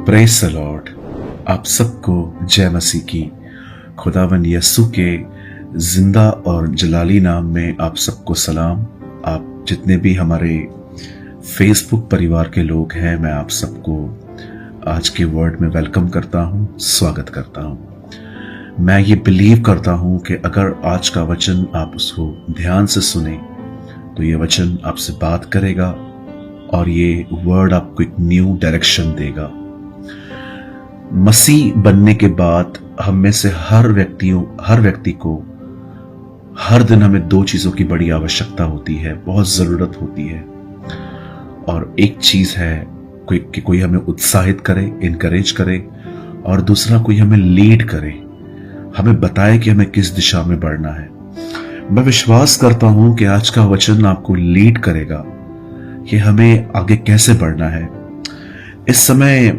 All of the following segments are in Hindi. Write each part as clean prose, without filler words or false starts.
Praise the Lord. आप सबको जय मसीह की। खुदावंद यस्सु के जिंदा और जलाली नाम में आप सबको सलाम। आप जितने भी हमारे फेसबुक परिवार के लोग हैं, मैं आप सबको आज के वर्ड में वेलकम करता हूं, स्वागत करता हूं। मैं ये बिलीव करता हूं कि अगर आज का वचन आप उसको ध्यान से सुने तो ये वचन आपसे बात करेगा और ये वर्ड आपको एक न्यू डायरेक्शन देगा। मसीह बनने के बाद हम में से हर व्यक्ति को हर दिन हमें दो चीजों की बड़ी आवश्यकता होती है, बहुत जरूरत होती है। और एक चीज है कि कोई हमें उत्साहित करे, इनकरेज करे, और दूसरा कोई हमें लीड करे, हमें बताए कि हमें किस दिशा में बढ़ना है। मैं विश्वास करता हूं कि आज का वचन आपको लीड करेगा कि हमें आगे कैसे बढ़ना है। इस समय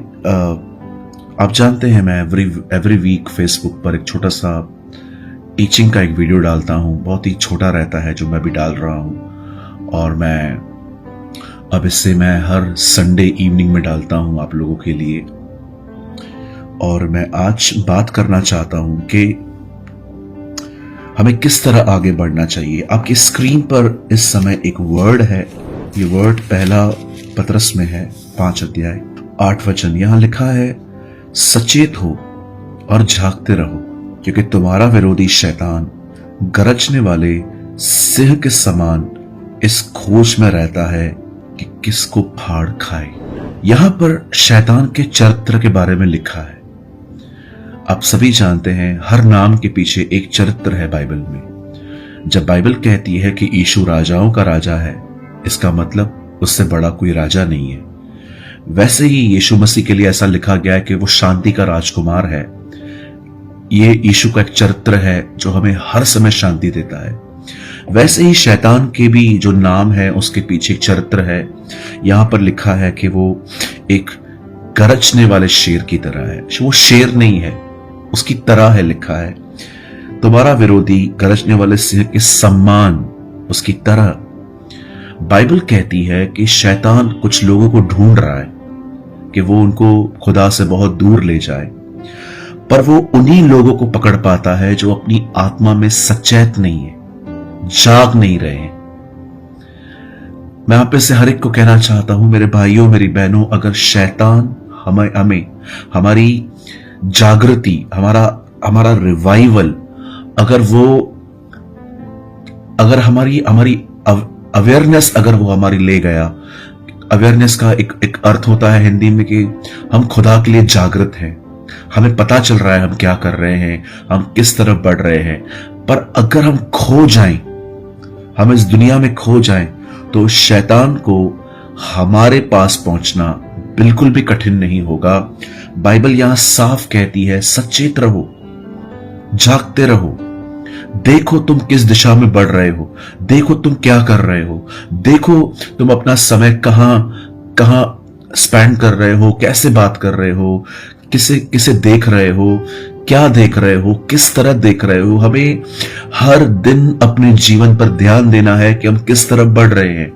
आप जानते हैं मैं एवरी वीक फेसबुक पर एक छोटा सा टीचिंग का एक वीडियो डालता हूं। बहुत ही छोटा रहता है जो मैं भी डाल रहा हूं, और अब इससे मैं हर संडे इवनिंग में डालता हूं आप लोगों के लिए। और मैं आज बात करना चाहता हूं कि हमें किस तरह आगे बढ़ना चाहिए। आपकी स्क्रीन पर इस समय एक वर्ड है। ये वर्ड पहला पतरस में है, 5 अध्याय 8 वचन। यहां लिखा है, सचेत हो और झांकते रहो, क्योंकि तुम्हारा विरोधी शैतान गरजने वाले सिंह के समान इस खोज में रहता है कि किसको फाड़ खाए। यहां पर शैतान के चरित्र के बारे में लिखा है। आप सभी जानते हैं हर नाम के पीछे एक चरित्र है बाइबल में। जब बाइबल कहती है कि यीशु राजाओं का राजा है, इसका मतलब उससे बड़ा कोई राजा नहीं है। वैसे ही यीशु मसीह के लिए ऐसा लिखा गया है कि वो शांति का राजकुमार है। ये यीशु का एक चरित्र है जो हमें हर समय शांति देता है। वैसे ही शैतान के भी जो नाम है उसके पीछे एक चरित्र है। यहां पर लिखा है कि वो एक गरजने वाले शेर की तरह है। वो शेर नहीं है, उसकी तरह है लिखा है। तुम्हारा विरोधी गरजने वाले सिंह के समान, उसकी तरह। बाइबल कहती है कि शैतान कुछ लोगों को ढूंढ रहा है कि वो उनको खुदा से बहुत दूर ले जाए, पर वो उन्हीं लोगों को पकड़ पाता है जो अपनी आत्मा में सचेत नहीं है, जाग नहीं रहे हैं। मैं आप से हर एक को कहना चाहता हूं, मेरे भाइयों, मेरी बहनों, अगर शैतान हमें हमारी जागृति, हमारा रिवाइवल, अगर हमारी अवेयरनेस अगर वो हमारी ले गया। अवेयरनेस का एक अर्थ होता है हिंदी में कि हम खुदा के लिए जागृत हैं, हमें पता चल रहा है हम क्या कर रहे हैं, हम किस तरफ बढ़ रहे हैं। पर अगर हम खो जाएं, हम इस दुनिया में खो जाएं, तो शैतान को हमारे पास पहुंचना बिल्कुल भी कठिन नहीं होगा। बाइबल यहां साफ कहती है, सचेत रहो, जागते रहो, देखो तुम किस दिशा में बढ़ रहे हो, देखो तुम क्या कर रहे हो, देखो तुम अपना समय कहां स्पेंड कर रहे हो, कैसे बात कर रहे हो, किसे देख रहे हो, क्या देख रहे हो, किस तरह देख रहे हो। हमें हर दिन अपने जीवन पर ध्यान देना है कि हम किस तरफ बढ़ रहे हैं,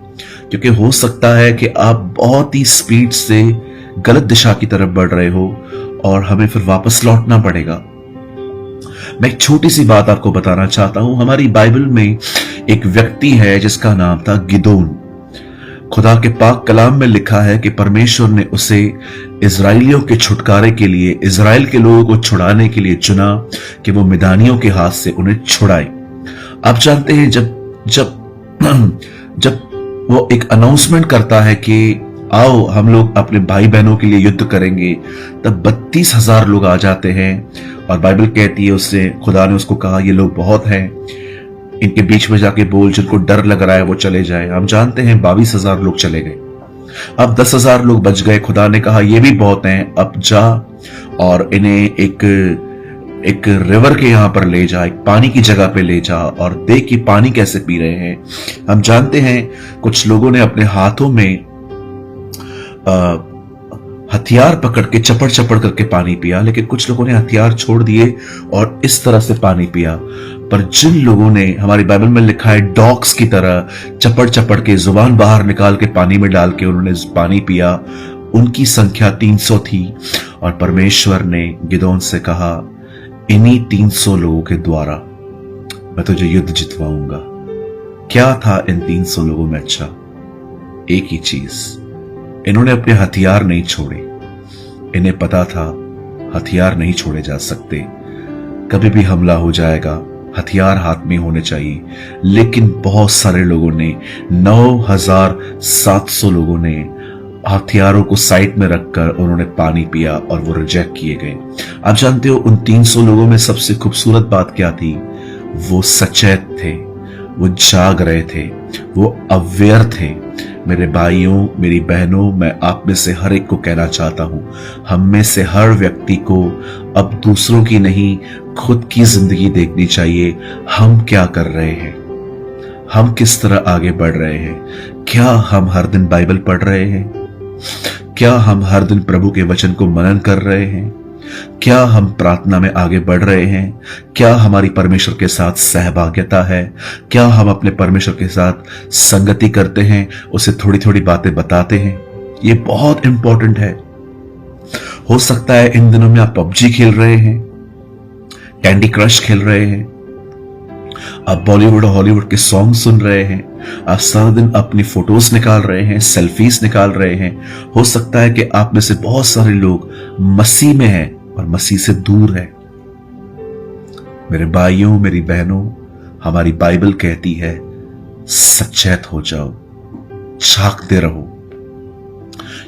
क्योंकि हो सकता है कि आप बहुत ही स्पीड से गलत दिशा की तरफ बढ़ रहे हो और हमें फिर वापस लौटना पड़ेगा। मैं एक छोटी सी बात आपको बताना चाहता हूं। हमारी बाइबल में एक व्यक्ति है जिसका नाम था गिदोन। खुदा के पाक कलाम में लिखा है कि परमेश्वर ने उसे इजराइलियों के छुटकारे के लिए, इजराइल के लोगों को छुड़ाने के लिए चुना कि वो मिदानियों के हाथ से उन्हें छुड़ाए। आप जानते हैं जब वो एक अनाउंसमेंट करता है कि आओ हम लोग अपने भाई बहनों के लिए युद्ध करेंगे, तब 32,000 लोग आ जाते हैं। और बाइबल कहती है खुदा ने उसको कहा, ये लोग बहुत हैं, इनके बीच में जाके बोल, जिनको डर लग रहा है वो चले जाए। हम जानते हैं 22,000 लोग चले गए। अब 10,000 लोग बच गए। खुदा ने कहा ये भी बहुत हैं, अब जा और इन्हें एक रिवर के यहां पर ले जा, एक पानी की जगह पे ले जा और देख कि पानी कैसे पी रहे हैं। हम जानते हैं कुछ लोगों ने अपने हाथों में हथियार पकड़ के चपड़ चपड़ करके पानी पिया, लेकिन कुछ लोगों ने हथियार छोड़ दिए और इस तरह से पानी पिया। पर जिन लोगों ने, हमारी बाइबल में लिखा है, डॉग्स की तरह चपड़ चपड़ के जुबान बाहर निकाल के पानी में डाल के उन्होंने पानी पिया, उनकी संख्या 300 थी और परमेश्वर ने गिदोन से कहा, इन्हीं 300 लोगों के द्वारा मैं तुझे युद्ध जितवाऊंगा। क्या था इन 300 लोगों में अच्छा? एक ही चीज, इन्होंने अपने हथियार नहीं छोड़े। इन्हें पता था हथियार नहीं छोड़े जा सकते, कभी भी हमला हो जाएगा, हथियार हाथ में होने चाहिए। लेकिन बहुत सारे लोगों ने, 9700 लोगों ने हथियारों को साइड में रखकर उन्होंने पानी पिया और वो रिजेक्ट किए गए। आप जानते हो उन 300 लोगों में सबसे खूबसूरत बात क्या थी? वो सचेत थे, वो जाग रहे थे, वो अवेयर थे। मेरे भाइयों, मेरी बहनों, मैं आप में से हर एक को कहना चाहता हूं, हम में से हर व्यक्ति को अब दूसरों की नहीं, खुद की जिंदगी देखनी चाहिए। हम क्या कर रहे हैं? हम किस तरह आगे बढ़ रहे हैं? क्या हम हर दिन बाइबल पढ़ रहे हैं? क्या हम हर दिन प्रभु के वचन को मनन कर रहे हैं? क्या हम प्रार्थना में आगे बढ़ रहे हैं? क्या हमारी परमेश्वर के साथ सहभागिता है? क्या हम अपने परमेश्वर के साथ संगति करते हैं, उसे थोड़ी थोड़ी बातें बताते हैं? ये बहुत इंपॉर्टेंट है। हो सकता है इन दिनों में आप पबजी खेल रहे हैं, कैंडी क्रश खेल रहे हैं, आप बॉलीवुड और हॉलीवुड के सॉन्ग सुन रहे हैं, आप सारा दिन अपनी फोटोज निकाल रहे हैं, सेल्फीज निकाल रहे हैं। हो सकता है कि आप में से बहुत सारे लोग मसीह में हैं और मसीह से दूर हैं। मेरे भाइयों, मेरी बहनों, हमारी बाइबल कहती है सचेत हो जाओ, झांकते रहो,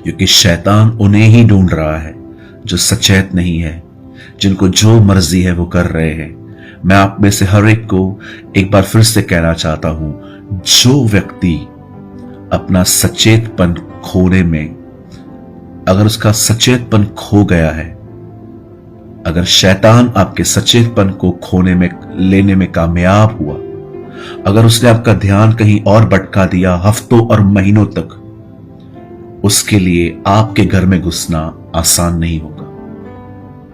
क्योंकि शैतान उन्हें ही ढूंढ रहा है जो सचेत नहीं है, जिनको जो मर्जी है वो कर रहे हैं। मैं आप में से हर एक को एक बार फिर से कहना चाहता हूं, जो व्यक्ति अपना सचेतपन खोने में, अगर उसका सचेतपन खो गया है, अगर शैतान आपके सचेतपन को खोने में, लेने में कामयाब हुआ, अगर उसने आपका ध्यान कहीं और भटका दिया हफ्तों और महीनों तक, उसके लिए आपके घर में घुसना आसान नहीं होगा।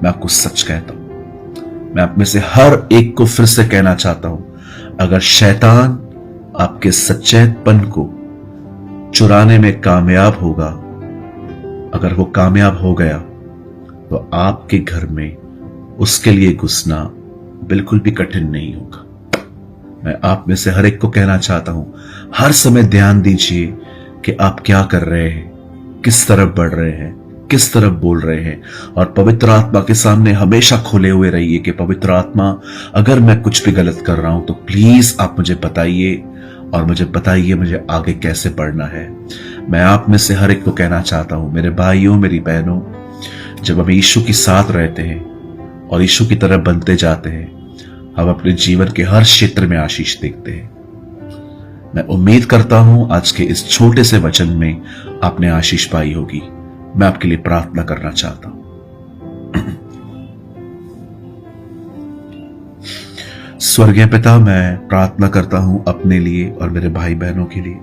मैं आपको सच कहता हूं, मैं आप में से हर एक को फिर से कहना चाहता हूं, अगर शैतान आपके सचेतपन को चुराने में कामयाब होगा, अगर वो कामयाब हो गया, तो आपके घर में उसके लिए घुसना बिल्कुल भी कठिन नहीं होगा। मैं आप में से हर एक को कहना चाहता हूं, हर समय ध्यान दीजिए कि आप क्या कर रहे हैं, किस तरफ बढ़ रहे हैं, किस तरफ बोल रहे हैं, और पवित्र आत्मा के सामने हमेशा खुले हुए रहिए कि पवित्र आत्मा, अगर मैं कुछ भी गलत कर रहा हूं तो प्लीज आप मुझे बताइए और मुझे बताइए मुझे आगे कैसे बढ़ना है। मैं आप में से हर एक को कहना चाहता हूं, मेरे भाइयों, मेरी बहनों, जब हम यीशु के साथ रहते हैं और यीशु की तरह बनते जाते हैं, हम अपने जीवन के हर क्षेत्र में आशीष देखते हैं। मैं उम्मीद करता हूं आज के इस छोटे से वचन में आपने आशीष पाई होगी। मैं आपके लिए प्रार्थना करना चाहता हूं। स्वर्गीय पिता, मैं प्रार्थना करता हूं अपने लिए और मेरे भाई बहनों के लिए।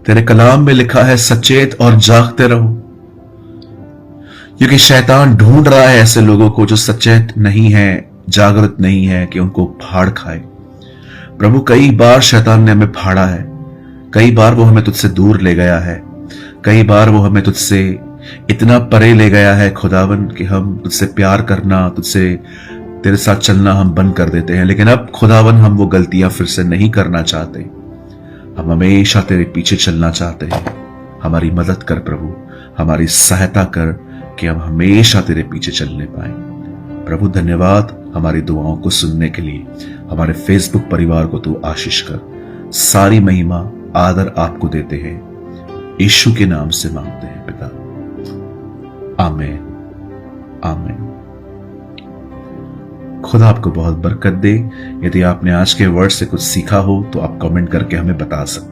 तेरे कलाम में लिखा है सचेत और जागते रहो, क्योंकि शैतान ढूंढ रहा है ऐसे लोगों को जो सचेत नहीं है, जागृत नहीं है, कि उनको फाड़ खाए। प्रभु, कई बार शैतान ने हमें फाड़ा है, कई बार वो हमें तुझसे दूर ले गया है, कई बार वो हमें तुझसे इतना परे ले गया है खुदावन कि हम तुझसे प्यार करना, तुझसे तेरे साथ चलना हम बंद कर देते हैं। लेकिन अब खुदावन हम वो गलतियां फिर से नहीं करना चाहते, हम हमेशा तेरे पीछे चलना चाहते हैं। हमारी मदद कर प्रभु, हमारी सहायता कर कि हम हमेशा तेरे पीछे चलने पाए। प्रभु धन्यवाद हमारी दुआओं को सुनने के लिए। हमारे फेसबुक परिवार को तू आशीष कर। सारी महिमा आदर आपको देते हैं, यीशु के नाम से मांगते हैं पिता, आमीन आमीन। खुदा आपको बहुत बरकत दे। यदि आपने आज के वर्ड से कुछ सीखा हो तो आप कमेंट करके हमें बता सकते हैं।